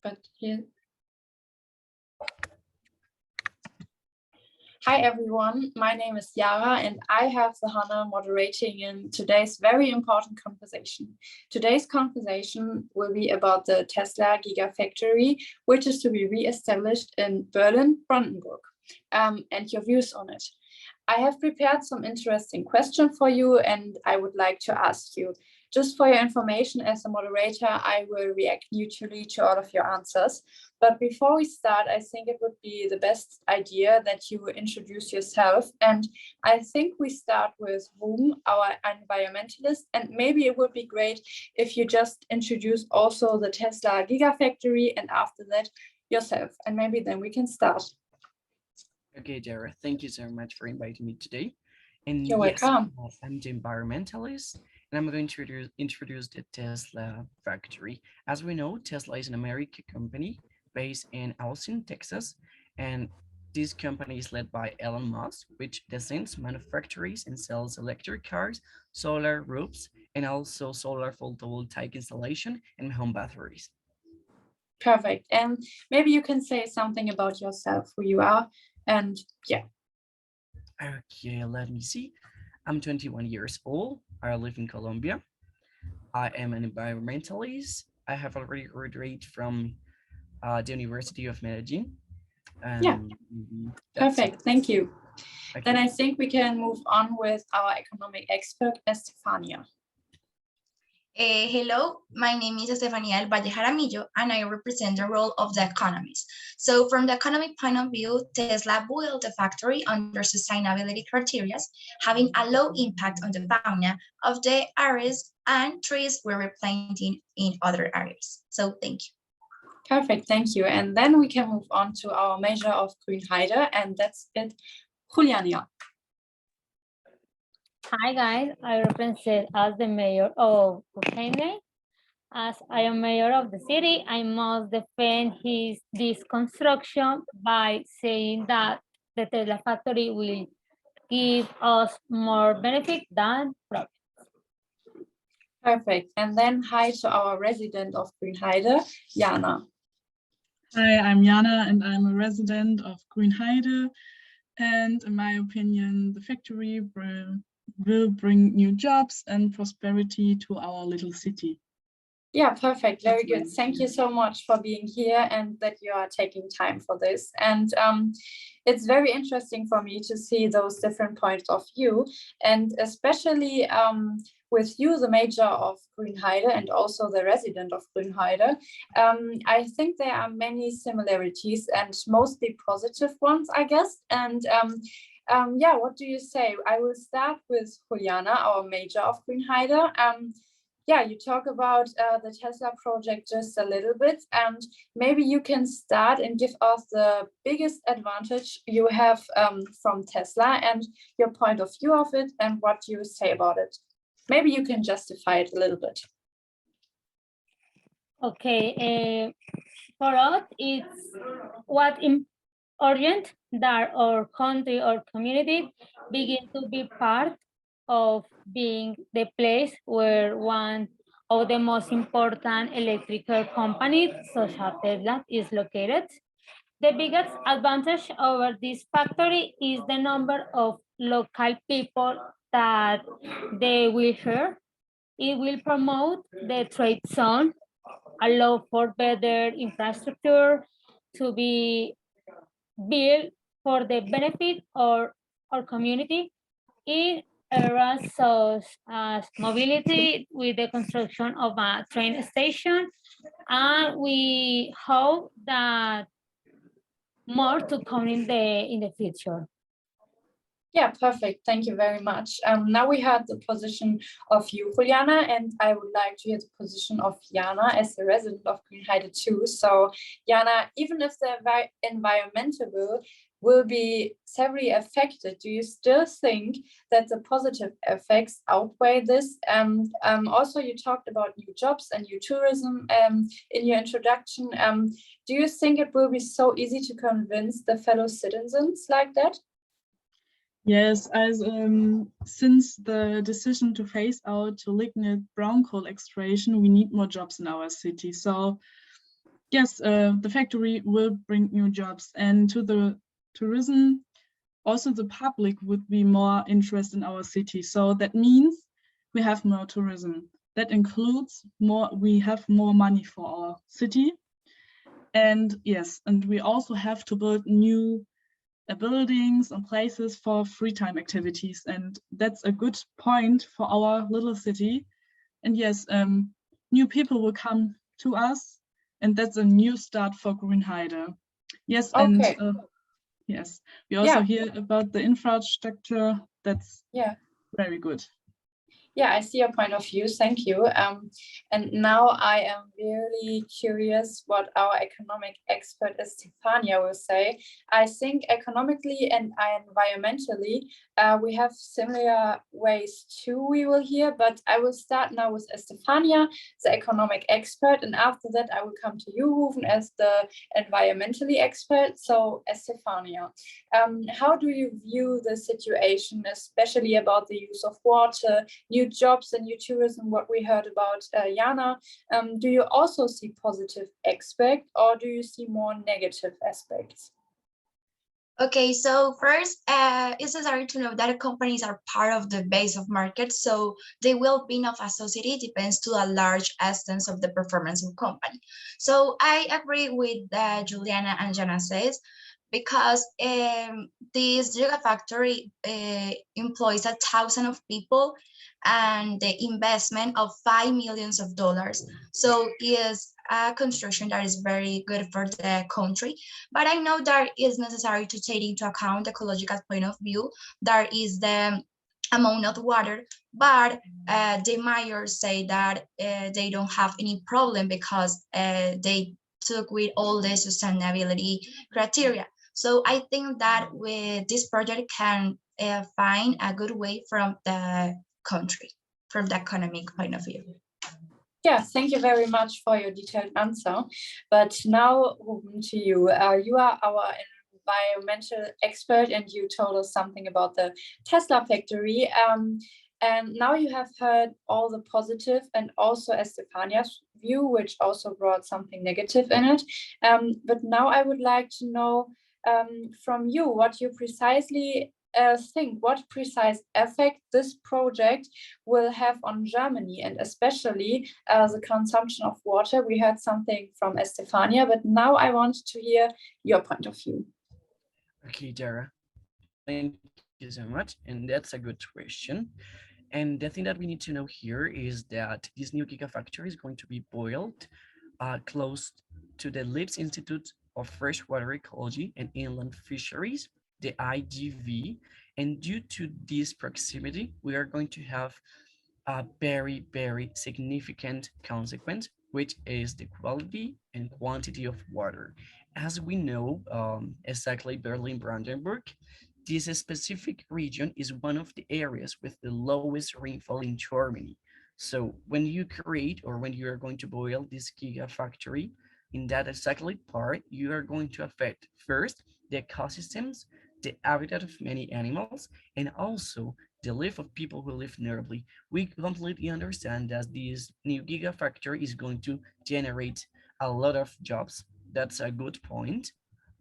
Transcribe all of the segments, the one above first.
but here. Hi everyone, my name is Yara and I have the honor moderating in today's very important conversation. Today's conversation will be about the Tesla Gigafactory, which is to be re-established in Berlin-Brandenburg, and your views on it. I have prepared some interesting questions for you and I would like to ask you. Just for your information, as a moderator, I will react neutrally to all of your answers. But before we start, I think it would be the best idea that you introduce yourself. And I think we start with Ruben, our environmentalist. And maybe it would be great if you just introduce also the Tesla Gigafactory and after that yourself. And maybe then we can start. Okay, Dara, thank you so much for inviting me today. And You're welcome. I'm the environmentalist. And I'm going to introduce the Tesla factory. As we know, Tesla is an American company based in Austin, Texas. And this company is led by Elon Musk, which designs, manufactures, and sells electric cars, solar roofs, and also solar photovoltaic installation and home batteries. Perfect. And maybe you can say something about yourself, who you are, and yeah. Okay, let me see. I'm 21 years old. I live in Colombia. I am an environmentalist. I have already graduated from the University of Medellin. Yeah, perfect. Thank you. Okay. Then I think we can move on with our economic expert, Estefania. Hello, my name is Estefania del Valle Jaramillo, and I represent the role of the economist. So from the economic point of view, Tesla built the factory under sustainability criteria, having a low impact on the fauna of the areas and trees we're replanting in other areas. So thank you. Perfect, thank you. And then we can move on to our measure of Grünheide, and that's it, Juliana. Hi guys, I represent as the mayor of Grünheide. As I am mayor of the city, I must defend this construction by saying that the Tesla factory will give us more benefit than profit. Perfect. And then hi to our resident of Grünheide, Jana. Hi, I'm Jana and I'm a resident of Grünheide. And in my opinion, the factory will bring new jobs and prosperity to our little city. Yeah, perfect. Very good. Thank you so much for being here and that you are taking time for this. And it's very interesting for me to see those different points of view, and especially with you, the mayor of Grünheide, and also the resident of Grünheide. I think there are many similarities and mostly positive ones, I guess. And yeah, what do you say? I will start with Juliana, our mayor of Grünheide. Yeah, you talk about the Tesla project just a little bit, and maybe you can start and give us the biggest advantage you have from Tesla and your point of view of it and what you say about it. Maybe you can justify it a little bit. Okay, for us, it's what orient that our country or community begin to be part of being the place where one of the most important electrical companies, such as Tesla, is located. The biggest advantage over this factory is the number of local people that they will serve. It will promote the trade zone, allow for better infrastructure to be built for the benefit of our community in areas such as mobility with the construction of a train station, and we hope that more to come in the future. Yeah, perfect. Thank you very much. Now we had the position of you, Juliana, and I would like to hear the position of Jana as the resident of Grünheide too. So, Jana, even if the environmental will be severely affected, do you still think that the positive effects outweigh this? And also you talked about new jobs and new tourism in your introduction. Do you think it will be so easy to convince the fellow citizens like that? Yes, as since the decision to phase out to lignite brown coal extraction, we need more jobs in our city. So yes, the factory will bring new jobs, and to the tourism, also the public would be more interested in our city. So that means we have more tourism. That includes we have more money for our city. And yes, and we also have to build new buildings and places for free time activities. And that's a good point for our little city. And yes, new people will come to us, and that's a new start for Grünheide. Yes, and Okay. yes, we also Yeah. hear about the infrastructure. That's Yeah. very good. Yeah, I see your point of view. Thank you. And now I am really curious what our economic expert Estefania will say. I think economically and environmentally, we have similar ways too, we will hear, but I will start now with Estefania, the economic expert, and after that I will come to you, Ruven, as the environmentally expert. So Estefania, how do you view the situation, especially about the use of water, new jobs and new tourism, what we heard about Jana? Do you also see positive aspects, or do you see more negative aspects? Okay, so first, it's necessary to know that companies are part of the base of market, so the well-being of a society depends to a large extent of the performance of company. So I agree with Juliana and Jana says, because this GigaFactory employs 1,000 of people and the investment of $5 million. So is a construction that is very good for the country. But I know that it's necessary to take into account the ecological point of view. There is the amount of water, but the mayors say that they don't have any problem because they took with all the sustainability criteria. So I think that with this project can find a good way from the country, from the economic point of view. Yeah, thank you very much for your detailed answer. But now, Ruben, to you. You are our environmental expert, and you told us something about the Tesla factory. And now you have heard all the positive and also Estefania's view, which also brought something negative in it. But now I would like to know from you what you precisely think, what precise effect this project will have on Germany, and especially the consumption of water. We heard something from Estefania, but now I want to hear your point of view. Okay, Dara, thank you so much. And that's a good question. And the thing that we need to know here is that this new gigafactory is going to be built close to the Lips Institute of Freshwater Ecology and Inland Fisheries, the IGV. And due to this proximity, we are going to have a very, very significant consequence, which is the quality and quantity of water. As we know, exactly Berlin-Brandenburg, this specific region is one of the areas with the lowest rainfall in Germany. So when you create or when you are going to boil this gigafactory, in that exactly part, you are going to affect first the ecosystems, the habitat of many animals, and also the life of people who live nearby. We completely understand that this new gigafactory is going to generate a lot of jobs. That's a good point.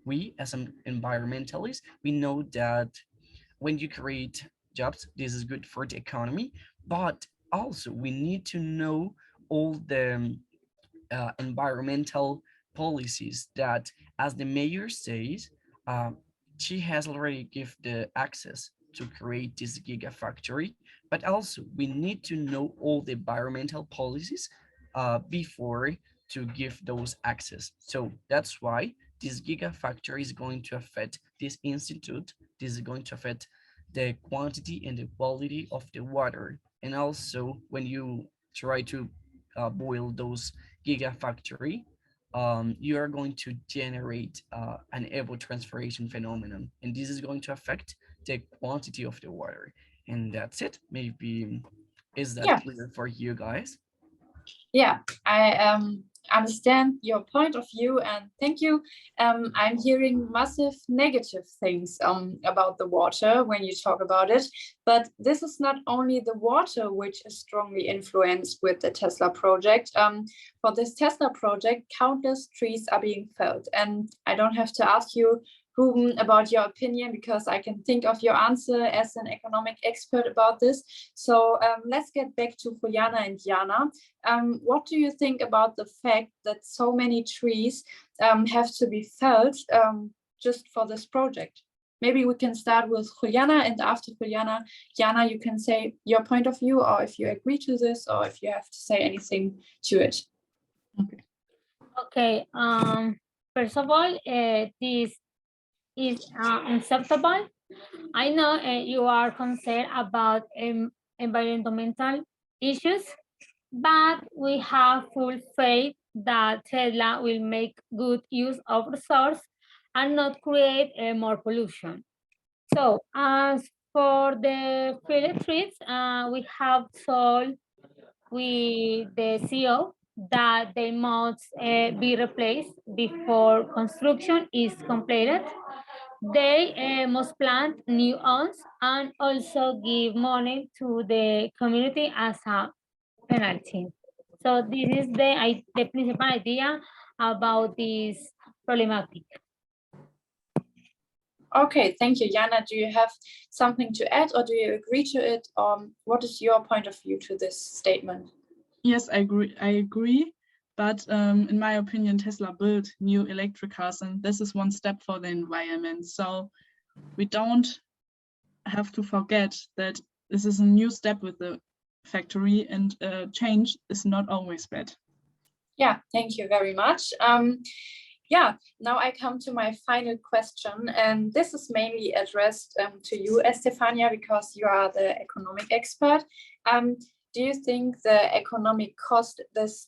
We, as an environmentalist, we know that when you create jobs, this is good for the economy, but also we need to know all the environmental policies that, as the mayor says, uh, she has already given the access to create this gigafactory, but also we need to know all the environmental policies before to give those access. So that's why this gigafactory is going to affect this institute. This is going to affect the quantity and the quality of the water. And also when you try to boil those gigafactory, you are going to generate an evapotranspiration phenomenon, and this is going to affect the quantity of the water. And that's it. Maybe is that Yeah. clear for you guys? Yeah, I understand your point of view, and thank you. I'm hearing massive negative things about the water when you talk about it, but this is not only the water which is strongly influenced with the Tesla project. For this Tesla project, countless trees are being felled, and I don't have to ask you, Ruben, about your opinion, because I can think of your answer as an economic expert about this. So let's get back to Juliana and Jana. What do you think about the fact that so many trees have to be felled just for this project? Maybe we can start with Juliana, and after Juliana, Jana, you can say your point of view, or if you agree to this, or if you have to say anything to it. Okay. Okay. First of all, this is unacceptable. I know you are concerned about environmental issues, but we have full faith that Tesla will make good use of resource and not create more pollution. So as for the field trees, we have told with the CEO that they must be replaced before construction is completed. They must plant new ones and also give money to the community as a penalty. So this is the principal idea about this problematic. Okay, thank you, Jana. Do you have something to add, or do you agree to it? What is your point of view to this statement? Yes, I agree. But in my opinion, Tesla built new electric cars, and this is one step for the environment. So we don't have to forget that this is a new step with the factory, and change is not always bad. Yeah, thank you very much. Yeah, now I come to my final question, and this is mainly addressed to you, Estefania, because you are the economic expert. Do you think the economic cost, this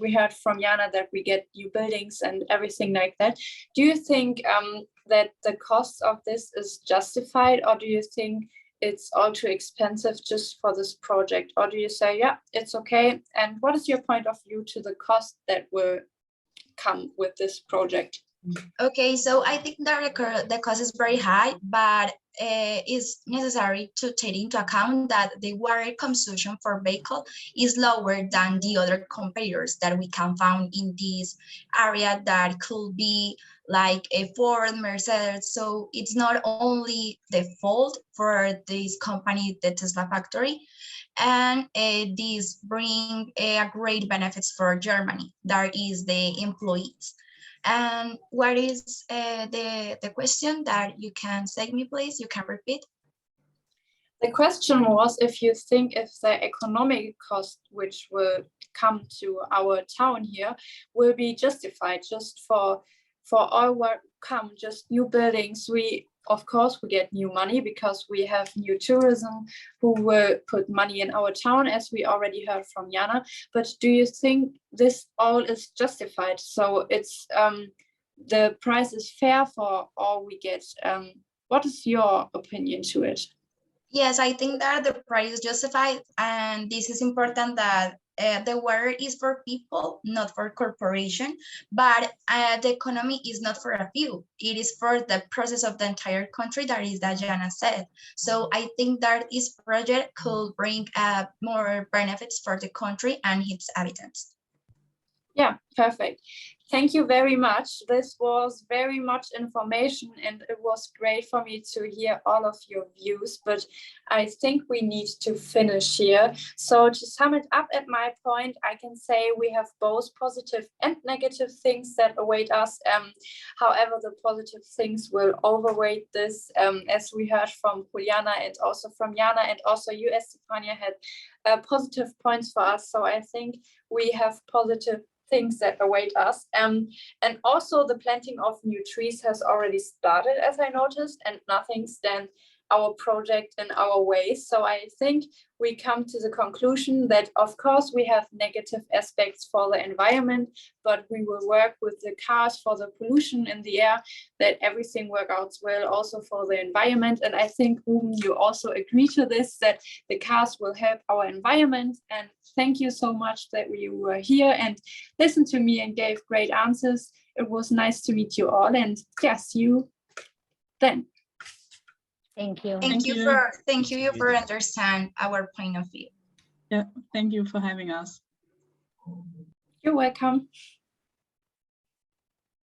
we heard from Jana that we get new buildings and everything like that, do you think that the cost of this is justified, or do you think it's all too expensive just for this project? Or do you say, yeah, it's okay? And what is your point of view to the cost that will come with this project? Okay, so I think that the cost is very high, but it's necessary to take into account that the water consumption for vehicle is lower than the other competitors that we can find in this area that could be like a Ford, Mercedes. So it's not only the fault for this company, the Tesla factory, and this bring great benefits for Germany, that is the employees. And what is the question that you can say me, please? You can repeat. The question was if you think if the economic cost which will come to our town here will be justified just for all what come, just new buildings. Of course we get new money because we have new tourism who will put money in our town, as we already heard from Jana. But do you think this all is justified? So it's the price is fair for all we get. What is your opinion to it? Yes, I think that the price is justified, and this is important that the water is for people, not for corporation, but the economy is not for a few. It is for the process of the entire country, that is that Jana said. So I think that this project could bring more benefits for the country and its inhabitants. Yeah, perfect. Thank you very much. This was very much information, and it was great for me to hear all of your views, but I think we need to finish here. So to sum it up at my point, I can say we have both positive and negative things that await us. However, the positive things will overweight this, as we heard from Juliana and also from Jana, and also you, Estefania, had positive points for us. So I think we have positive things that await us. And also the planting of new trees has already started, as I noticed, and nothing stands our project in our ways. So I think we come to the conclusion that, of course, we have negative aspects for the environment, but we will work with the cars for the pollution in the air, that everything works out well also for the environment. And I think, Ruben, you also agree to this, that the cars will help our environment. And thank you so much that you were here and listened to me and gave great answers. It was nice to meet you all, and yeah, see you then. Thank you. Thank you for understand our point of view. Yeah, thank you for having us. You're welcome.